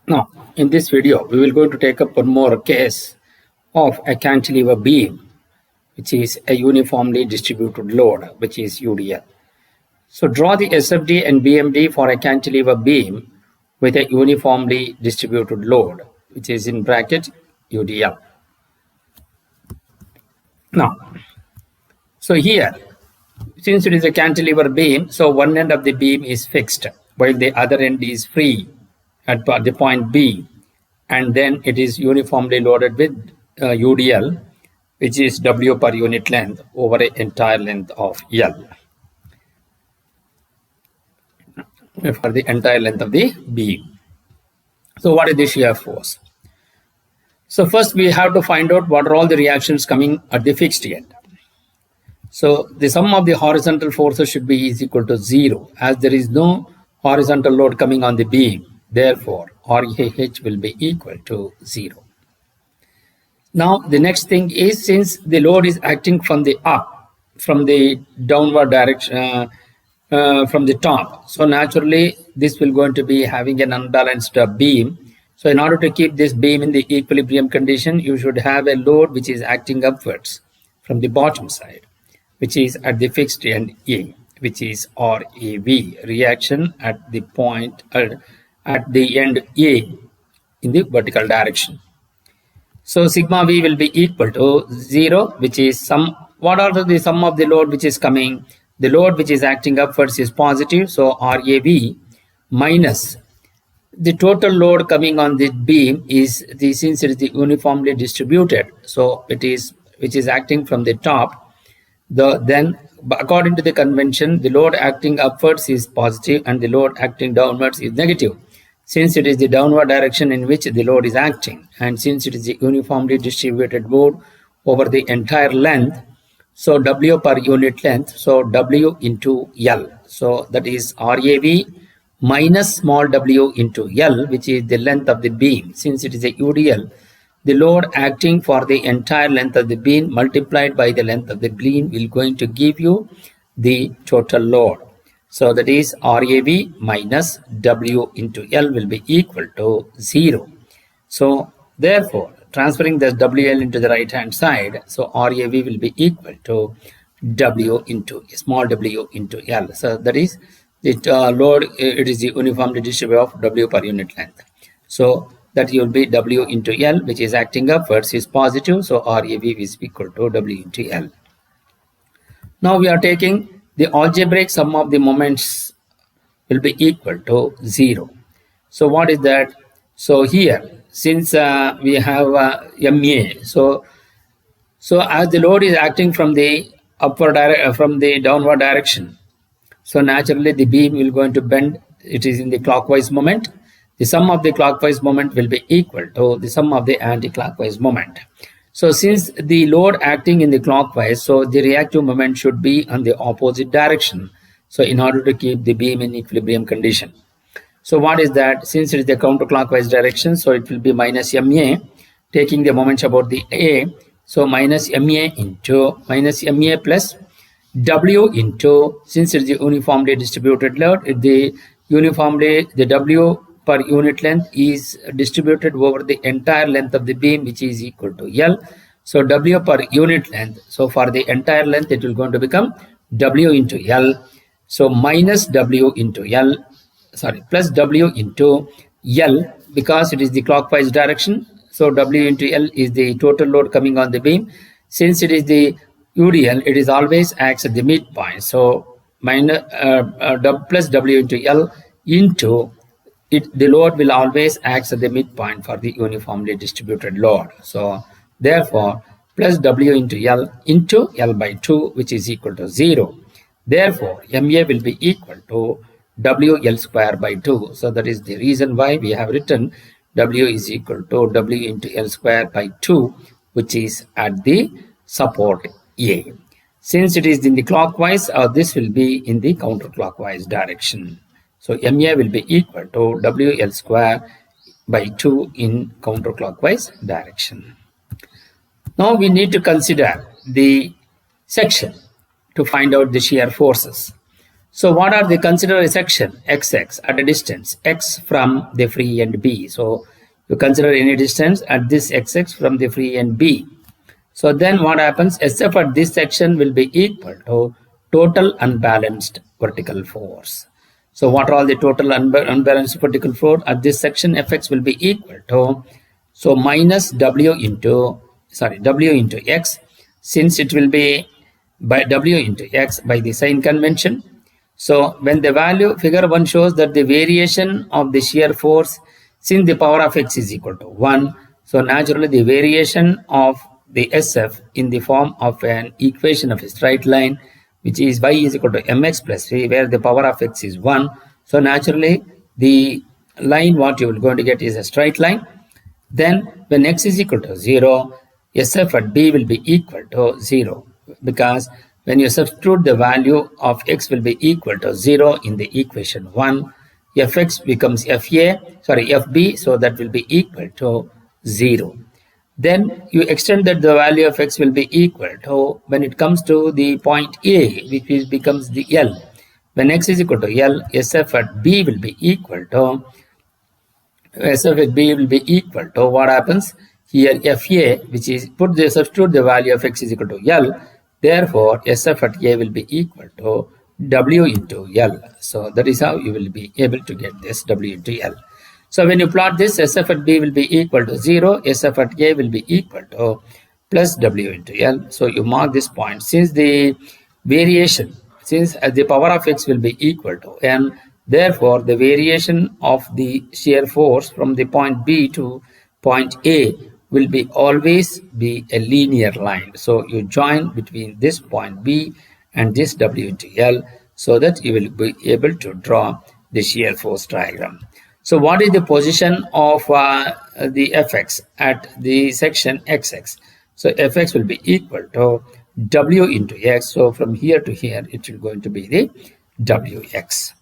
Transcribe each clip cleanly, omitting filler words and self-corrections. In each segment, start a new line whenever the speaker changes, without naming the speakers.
Now, in this video, we will going to take up one more case of a cantilever beam, which is a uniformly distributed load, which is UDL. So draw the SFD and BMD for a cantilever beam with a uniformly distributed load, which is in bracket UDL. Now, so here, since it is a cantilever beam, so one end of the beam is fixed, while the other end is free at the point B, and then it is uniformly loaded with UDL, which is W per unit length over an entire length of L, for the entire length of the beam. So what is the shear force? So first we have to find out what are all the reactions coming at the fixed end. So the sum of the horizontal forces should be is equal to 0, as there is no horizontal load coming on the beam. Therefore, RAH will be equal to 0. Now, the next thing is, since the load is acting from the up, from the downward direction, from the top, so naturally this will going to be having an unbalanced beam. So in order to keep this beam in the equilibrium condition, you should have a load which is acting upwards from the bottom side, which is at the fixed end A, which is RAV, reaction at the point at the end A in the vertical direction. So sigma V will be equal to 0, which is sum. What are the sum of the load which is coming? The load which is acting upwards is positive, so RAV minus the total load coming on the beam is the, since it is the uniformly distributed, so it is which is acting from the top. Then according to the convention, the load acting upwards is positive and the load acting downwards is negative, since it is the downward direction in which the load is acting, and since it is the uniformly distributed load over the entire length, so W per unit length, so W into L, so that is RAV minus small w into L, which is the length of the beam. Since it is a UDL, the load acting for the entire length of the beam multiplied by the length of the beam will going to give you the total load. So that is RAV minus W into L will be equal to 0. So therefore, transferring this WL into the right hand side, so RAV will be equal to W into small w into L. So that is the load, it is the uniformly distributed of W per unit length. So that will be W into L, which is acting upwards, is positive, so RAV is equal to W into L. Now we are taking the algebraic sum of the moments will be equal to 0. So what is that? So here, since we have MA, so as the load is acting from the upward from the downward direction, so naturally the beam will going to bend. It is in the clockwise moment. The sum of the clockwise moment will be equal to the sum of the anti-clockwise moment. So since the load acting in the clockwise, so the reactive moment should be on the opposite direction. So in order to keep the beam in equilibrium condition. So what is that? Since it is the counterclockwise direction, so it will be minus MA, taking the moments about the A. So minus MA into minus MA plus W into, since it is the uniformly distributed load, the W per unit length is distributed over the entire length of the beam, which is equal to L. So W per unit length, so for the entire length it will going to become W into L. So minus W into L, sorry, plus W into L, because it is the clockwise direction. So W into L is the total load coming on the beam. Since it is the UDL, it is always acts at the midpoint. So minus plus W into L into the load will always act at the midpoint for the uniformly distributed load. So therefore, plus W into L by 2, which is equal to 0. Therefore, MA will be equal to WL square by 2. So that is the reason why we have written W is equal to W into L square by 2, which is at the support A. Since it is in the clockwise, this will be in the counterclockwise direction. So MA will be equal to WL square by 2 in counterclockwise direction. Now we need to consider the section to find out the shear forces. So what are the consider a section xx at a distance x from the free end B. So you consider any distance at this xx from the free end B. So then what happens? SF at this section will be equal to total unbalanced vertical force. So what are all the total unbalanced vertical force at this section? Fx will be equal to, so minus W into x, since it will be by W into x by the sign convention. So when the value, figure 1 shows that the variation of the shear force since the power of x is equal to 1. So naturally the variation of the SF in the form of an equation of a straight line, which is y is equal to mx plus v, where the power of x is 1. So naturally the line what you will going to get is a straight line. Then when x is equal to 0, SF at B will be equal to 0, because when you substitute the value of x will be equal to 0 in the equation 1, fx becomes fb, so that will be equal to 0. Then you extend that the value of x will be equal to, when it comes to the point A, which becomes the L. When x is equal to L, SF at B will be equal to, what happens? Here FA, which is substitute the value of x is equal to L. Therefore, SF at A will be equal to W into L. So that is how you will be able to get this W into L. So when you plot this, SF at B will be equal to 0, SF at A will be equal to plus W into L. So you mark this point. Since the variation, since the power of x will be equal to n, therefore the variation of the shear force from the point B to point A will be always be a linear line. So you join between this point B and this W into L, so that you will be able to draw the shear force diagram. So what is the position of the Fx at the section XX? So Fx will be equal to W into x. So from here to here, it will going to be the Wx.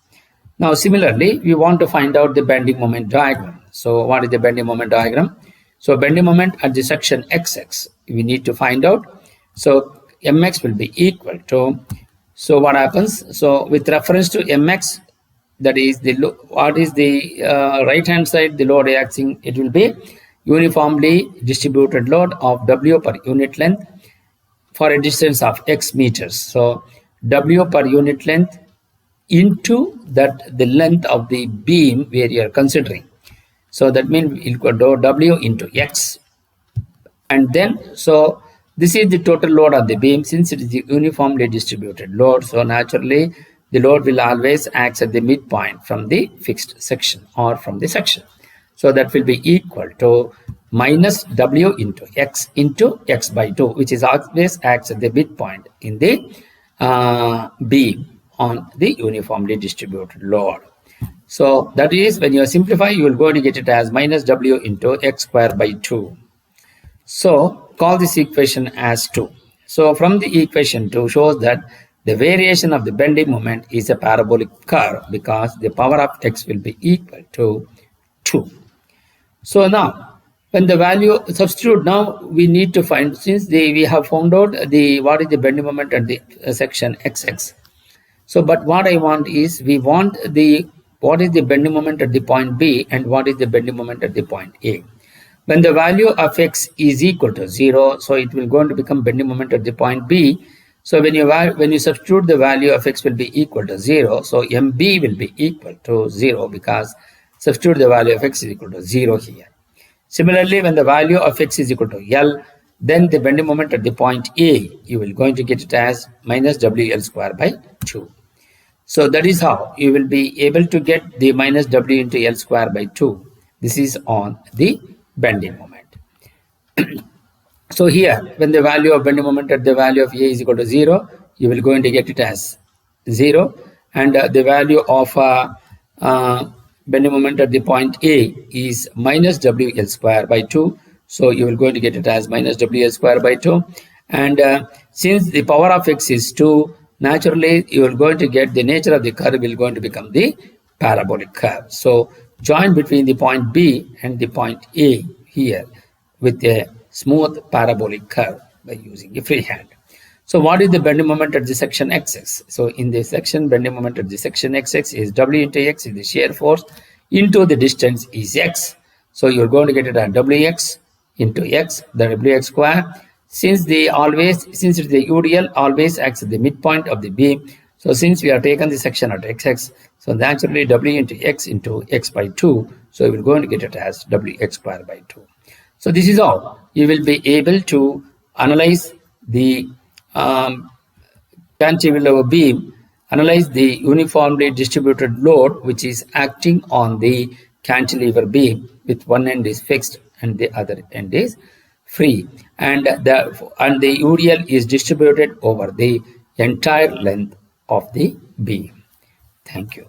Now similarly, we want to find out the bending moment diagram. So what is the bending moment diagram? So bending moment at the section XX, we need to find out. So Mx will be equal to, so what happens? So with reference to Mx, that is the what is the right hand side, the load acting, it will be uniformly distributed load of W per unit length for a distance of x meters. So W per unit length into that the length of the beam where you are considering. So that means equal to W into x. And then, so this is the total load of the beam, since it is the uniformly distributed load. So naturally, the load will always act at the midpoint from the fixed section or from the section. So that will be equal to minus W into x by 2, which is always acts at the midpoint in the beam on the uniformly distributed load. So that is, when you simplify, you will go to get it as minus W into x square by 2. So call this equation as 2. So from the equation 2 shows that the variation of the bending moment is a parabolic curve, because the power of x will be equal to 2. So now, when the value substitute, now we need to find, since we have found out the what is the bending moment at the section XX. So, but what I want is, we want the what is the bending moment at the point B and what is the bending moment at the point A. When the value of x is equal to 0, so it will going to become bending moment at the point B. So when you substitute the value of x will be equal to 0, so MB will be equal to 0, because substitute the value of x is equal to 0 here. Similarly, when the value of x is equal to L, then the bending moment at the point A, you will going to get it as minus WL square by 2. So that is how you will be able to get the minus W into L square by 2. This is on the bending moment. So here, when the value of bending moment at the value of A is equal to 0, you will going to get it as 0, and the value of bending moment at the point A is minus WL square by 2. So you will going to get it as minus WL square by 2. And since the power of x is 2, naturally you are going to get the nature of the curve will going to become the parabolic curve. So join between the point B and the point A here with a smooth parabolic curve by using a freehand. So what is the bending moment at the section XX? So in this section, bending moment at the section XX is W into X is the shear force into the distance is X. So you're going to get it at WX into X, the WX square. Since the UDL always acts at the midpoint of the beam, so since we have taken the section at XX, so naturally W into X by 2, so we're going to get it as WX square by 2. So this is how you will be able to analyze the cantilever beam, analyze the uniformly distributed load which is acting on the cantilever beam, with one end is fixed and the other end is free, and the UDL is distributed over the entire length of the beam. Thank you.